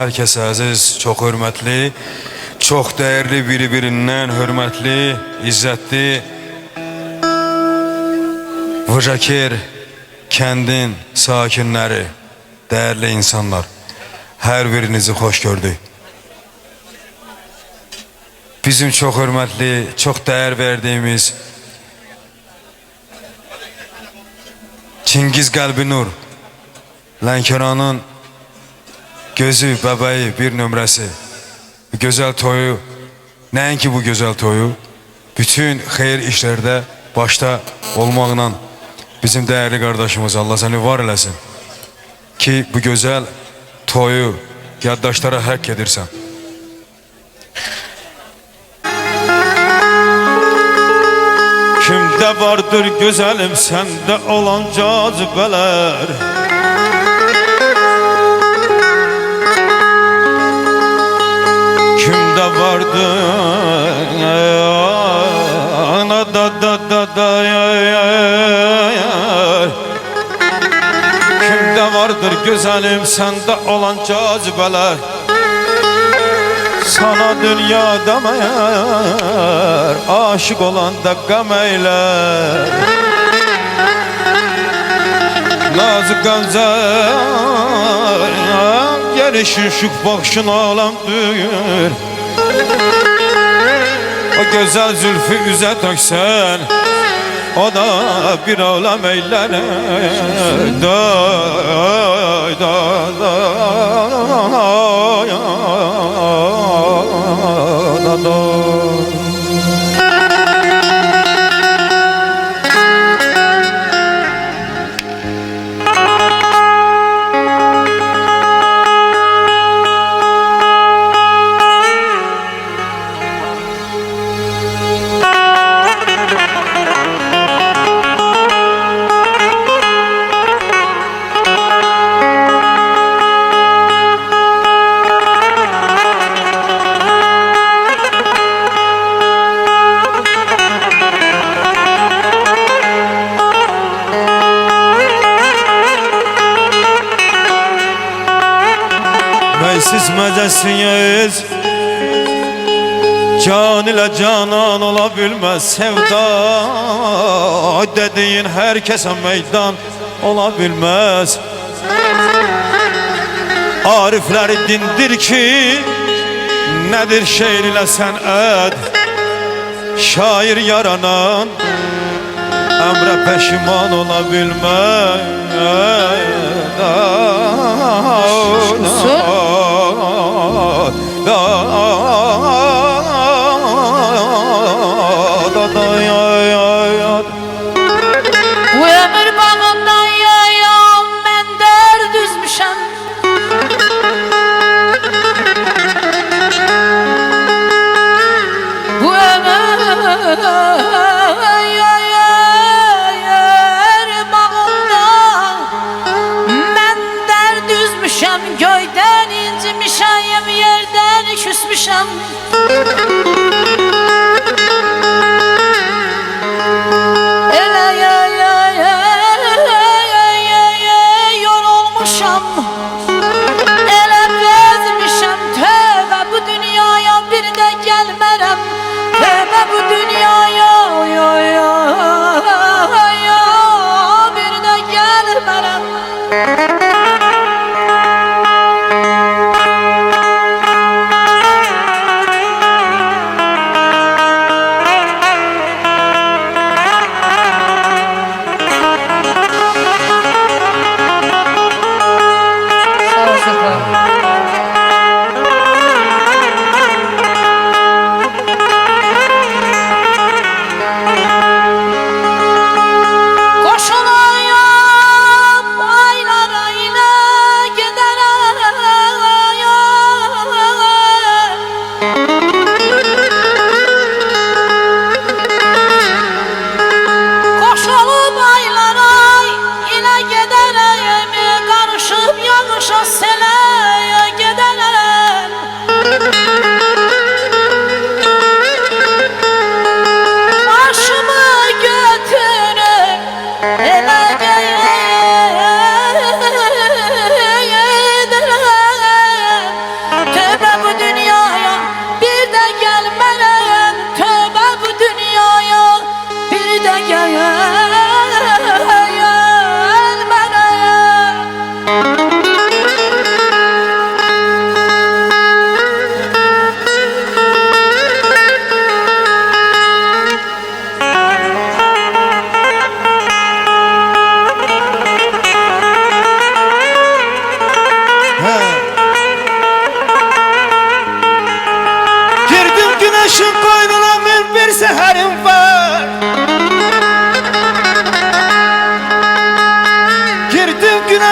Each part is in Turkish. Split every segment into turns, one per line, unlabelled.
Herkese aziz, çok hürmetli, çok değerli, biri-birindən hürmetli, izzətli Vıjakir kəndin sakinləri, değerli insanlar, her birinizi hoş gördük. Bizim çok hürmetli, çok değer verdiğimiz Çingiz Qəlbinur, Lənkəranın gözü, bebeği, bir nömrəsi. Bu güzel toyu, nəinki bu güzel toyu, bütün xeyir işlerde başta olmaqla bizim değerli kardeşimiz, Allah seni var eləsin ki bu güzel toyu yaddaşlara hak edirsən.
Kimde vardır güzelim sende olan cazibeler, kimde vardır ana kimde vardır güzelim sende olan cazibeler, sana dünya demeyer, aşık olan da gam eyler. Nazik gamzer, gelişin şık bakışın alemdir. O güzel zülfü üze töksen, o da bir alem eyler. Day day siz məcəsiniz, can ile canan olabilmez sevda, dediğin herkese meydan olabilmez. Arifleri dindir ki nedir şeir ile sənət, şair yaranan emre peşiman olabilmez.
Bu ömür bağından yayam, ben dert üzmüşəm. Bu ömür yayar bağından, ben dert üzmüşəm. Göyden incimişəm, yerden küsmüşəm.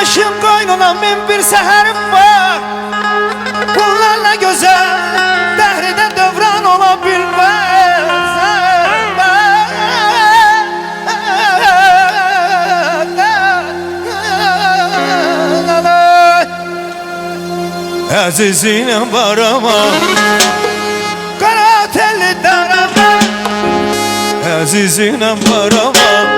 Aşığım qaynanam min bir səhərim var. Bunlarla gözəl dəhrədə dövran ola bilməz. Əzizinem var ama qara telli darama. Əzizinem var ama